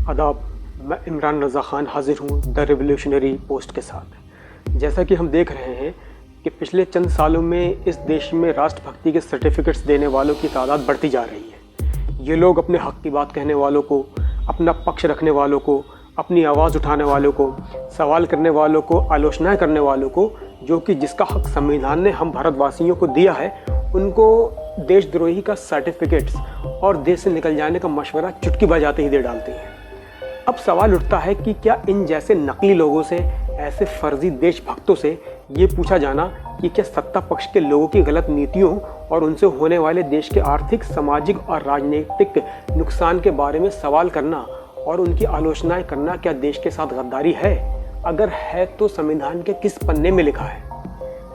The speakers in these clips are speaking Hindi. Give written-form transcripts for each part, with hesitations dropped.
आदाब। मैं इमरान रज़ा ख़ान हाजिर हूँ द रिवोल्यूशनरी पोस्ट के साथ। जैसा कि हम देख रहे हैं कि पिछले चंद सालों में इस देश में राष्ट्रभक्ति के सर्टिफिकेट्स देने वालों की तादाद बढ़ती जा रही है। ये लोग अपने हक़ की बात कहने वालों को, अपना पक्ष रखने वालों को, अपनी आवाज़ उठाने वालों को, सवाल करने वालों को, आलोचनाएँ करने वालों को, जो कि जिसका हक़ संविधान ने हम भारतवासियों को दिया है, उनको देशद्रोही का सर्टिफिकेट्स और देश से निकल जाने का मशवरा चुटकी बजाते ही दे डालते हैं। अब सवाल उठता है कि क्या इन जैसे नकली लोगों से, ऐसे फर्जी देशभक्तों से ये पूछा जाना कि क्या सत्ता पक्ष के लोगों की गलत नीतियों और उनसे होने वाले देश के आर्थिक, सामाजिक और राजनीतिक नुकसान के बारे में सवाल करना और उनकी आलोचनाएं करना क्या देश के साथ गद्दारी है? अगर है तो संविधान के किस पन्ने में लिखा है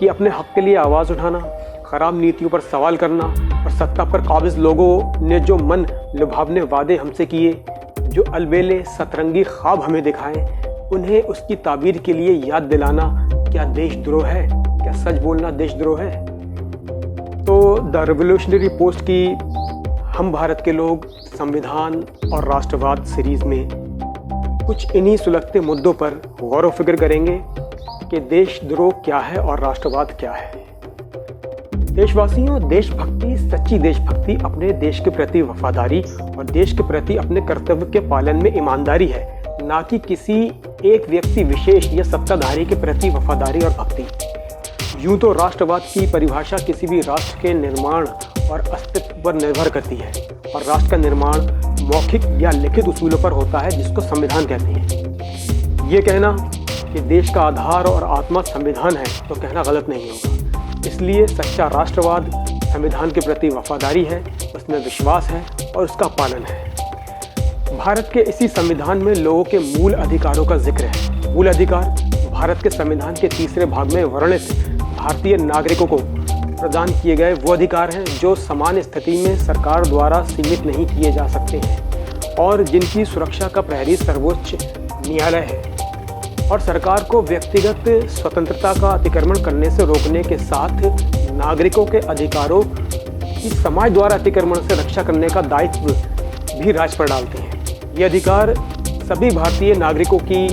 कि अपने हक के लिए आवाज़ उठाना, खराब नीतियों पर सवाल करना और सत्ता पर काबिज लोगों ने जो मन लुभावने वादे हमसे किए, जो अलबेले सतरंगी ख्वाब हमें दिखाएं, उन्हें उसकी ताबीर के लिए याद दिलाना क्या देशद्रोह है? क्या सच बोलना देशद्रोह है? तो द रिवोल्यूशनरी पोस्ट की हम भारत के लोग संविधान और राष्ट्रवाद सीरीज़ में कुछ इन्हीं सुलगते मुद्दों पर गौर व फिक्र करेंगे कि देशद्रोह क्या है और राष्ट्रवाद क्या है। देशवासियों, देशभक्ति, सच्ची देशभक्ति अपने देश के प्रति वफादारी और देश के प्रति अपने कर्तव्य के पालन में ईमानदारी है, ना कि किसी एक व्यक्ति विशेष या सत्ताधारी के प्रति वफादारी और भक्ति। यूं तो राष्ट्रवाद की परिभाषा किसी भी राष्ट्र के निर्माण और अस्तित्व पर निर्भर करती है और राष्ट्र का निर्माण मौखिक या लिखित उसूलों पर होता है, जिसको संविधान कहते हैं। ये कहना कि देश का आधार और आत्मा संविधान है तो कहना गलत नहीं होगा। इसलिए सच्चा राष्ट्रवाद संविधान के प्रति वफादारी है, उसमें विश्वास है और उसका पालन है। भारत के इसी संविधान में लोगों के मूल अधिकारों का जिक्र है। मूल अधिकार भारत के संविधान के तीसरे भाग में वर्णित भारतीय नागरिकों को प्रदान किए गए वो अधिकार हैं जो समान स्थिति में सरकार द्वारा सीमित नहीं किए जा सकते हैं और जिनकी सुरक्षा का प्रहरी सर्वोच्च न्यायालय है, और सरकार को व्यक्तिगत स्वतंत्रता का अतिक्रमण करने से रोकने के साथ नागरिकों के अधिकारों की समाज द्वारा अतिक्रमण से रक्षा करने का दायित्व भी राज्य पर डालते हैं। ये अधिकार सभी भारतीय नागरिकों की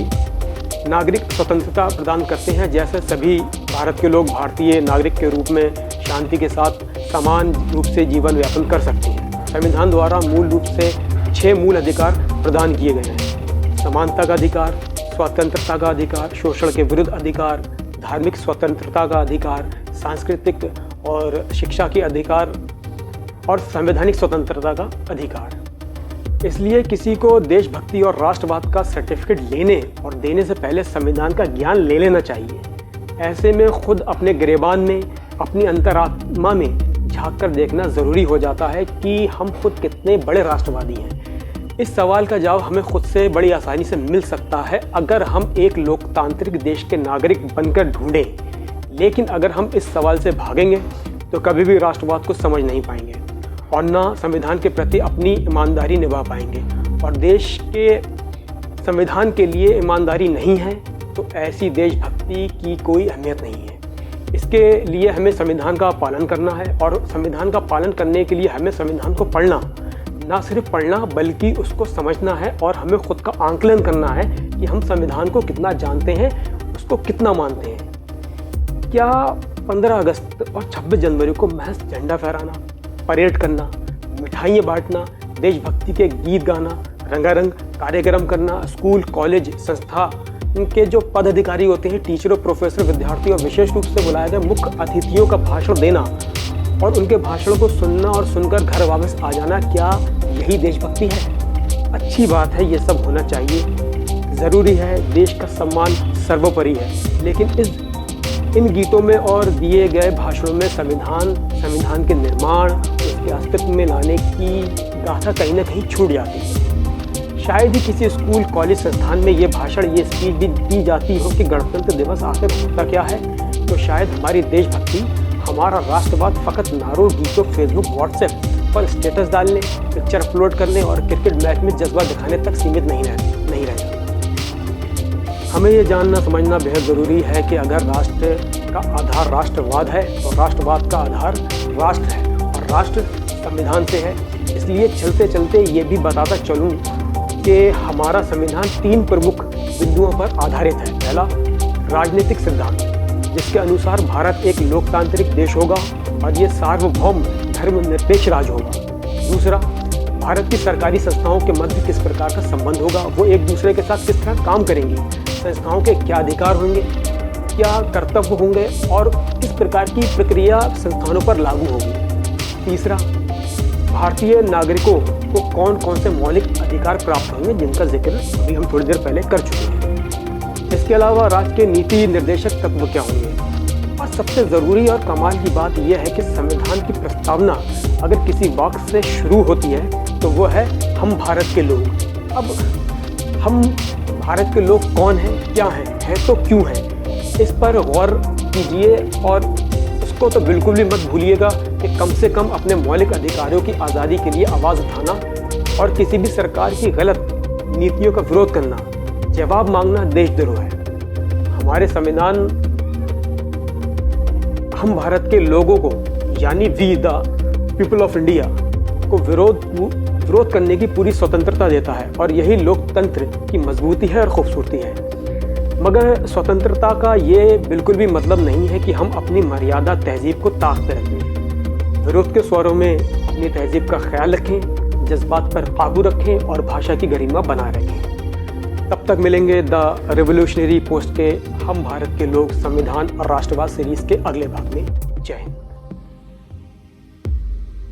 नागरिक स्वतंत्रता प्रदान करते हैं, जैसे सभी भारत के लोग भारतीय नागरिक के रूप में शांति के साथ समान रूप से जीवन यापन कर सकते हैं। संविधान द्वारा मूल रूप से 6 मूल अधिकार प्रदान किए गए हैं: समानता का अधिकार, स्वतंत्रता का अधिकार, शोषण के विरुद्ध अधिकार, धार्मिक स्वतंत्रता का अधिकार, सांस्कृतिक और शिक्षा के अधिकार और संवैधानिक स्वतंत्रता का अधिकार। इसलिए किसी को देशभक्ति और राष्ट्रवाद का सर्टिफिकेट लेने और देने से पहले संविधान का ज्ञान ले लेना चाहिए। ऐसे में खुद अपने गिरेबान में, अपनी अंतरात्मा में झांक कर देखना ज़रूरी हो जाता है कि हम खुद कितने बड़े राष्ट्रवादी हैं। इस सवाल का जवाब हमें खुद से बड़ी आसानी से मिल सकता है अगर हम एक लोकतांत्रिक देश के नागरिक बनकर ढूंढें। लेकिन अगर हम इस सवाल से भागेंगे तो कभी भी राष्ट्रवाद को समझ नहीं पाएंगे और ना संविधान के प्रति अपनी ईमानदारी निभा पाएंगे। और देश के संविधान के लिए ईमानदारी नहीं है तो ऐसी देशभक्ति की कोई अहमियत नहीं है। इसके लिए हमें संविधान का पालन करना है और संविधान का पालन करने के लिए हमें संविधान को पढ़ना, ना सिर्फ पढ़ना बल्कि उसको समझना है और हमें खुद का आंकलन करना है कि हम संविधान को कितना जानते हैं, उसको कितना मानते हैं। क्या 15 अगस्त और 26 जनवरी को महज झंडा फहराना, परेड करना, मिठाइयाँ बांटना, देशभक्ति के गीत गाना, रंगारंग कार्यक्रम करना, स्कूल, कॉलेज, संस्था इनके जो पदाधिकारी होते हैं, टीचरों, प्रोफेसर, विद्यार्थी और विशेष रूप से बुलाए गए मुख्य अतिथियों का भाषण देना और उनके भाषणों को सुनना और सुनकर घर वापस आ जाना, क्या यही देशभक्ति है? अच्छी बात है, ये सब होना चाहिए, ज़रूरी है, देश का सम्मान सर्वोपरि है। लेकिन इन गीतों में और दिए गए भाषणों में संविधान के निर्माण, उसके अस्तित्व में लाने की गाथा कहीं ना कहीं छूट जाती है। शायद ही किसी स्कूल, कॉलेज, संस्थान में ये भाषण, ये स्पीच भी दी जाती हो कि गणतंत्र दिवस आखिर होता क्या है। तो शायद हमारी देशभक्ति, हमारा राष्ट्रवाद फ़कत नारों गीतों, फेसबुक, व्हाट्सएप पर स्टेटस डालने, पिक्चर अपलोड करने और क्रिकेट मैच में जज्बा दिखाने तक सीमित नहीं रह जाता। हमें ये जानना समझना बेहद ज़रूरी है कि अगर राष्ट्र का आधार राष्ट्रवाद है तो राष्ट्रवाद का आधार राष्ट्र है और राष्ट्र संविधान से है। इसलिए चलते चलते ये भी बताता चलूँ कि हमारा संविधान 3 प्रमुख बिंदुओं पर आधारित है। पहला, राजनीतिक सिद्धांत, जिसके अनुसार भारत एक लोकतांत्रिक देश होगा और ये सार्वभौम धर्मनिरपेक्ष राज्य होगा। दूसरा, भारत की सरकारी संस्थाओं के मध्य किस प्रकार का संबंध होगा, वो एक दूसरे के साथ किस तरह काम करेंगी, संस्थाओं के क्या अधिकार होंगे, क्या कर्तव्य होंगे और किस प्रकार की प्रक्रिया संस्थानों पर लागू होगी। तीसरा, भारतीय नागरिकों को कौन कौन से मौलिक अधिकार प्राप्त होंगे, जिनका जिक्र अभी हम थोड़ी देर पहले कर चुके हैं। इसके अलावा राज्य के नीति निर्देशक तत्व क्या होंगे, और सबसे ज़रूरी और कमाल की बात यह है कि संविधान की प्रस्तावना अगर किसी वाक्य से शुरू होती है तो वो है हम भारत के लोग। अब हम भारत के लोग कौन हैं, क्या हैं तो क्यों हैं, इस पर गौर कीजिए और उसको तो बिल्कुल भी मत भूलिएगा कि कम से कम अपने मौलिक अधिकारों की आज़ादी के लिए आवाज़ उठाना और किसी भी सरकार की गलत नीतियों का विरोध करना, जवाब मांगना देशद्रोह है। हमारे संविधान हम भारत के लोगों को यानी we the people of India को विरोध करने की पूरी स्वतंत्रता देता है और यही लोकतंत्र की मजबूती है और खूबसूरती है। मगर स्वतंत्रता का ये बिल्कुल भी मतलब नहीं है कि हम अपनी मर्यादा तहजीब को ताक पे रखें। विरोध के स्वरों में अपनी तहजीब का ख्याल रखें, जज्बात पर काबू रखें और भाषा की गरिमा बनाए रखें। तब तक मिलेंगे द रेवोल्यूशनरी पोस्ट के हम भारत के लोग संविधान और राष्ट्रवाद सीरीज के अगले भाग में। जय हिंद।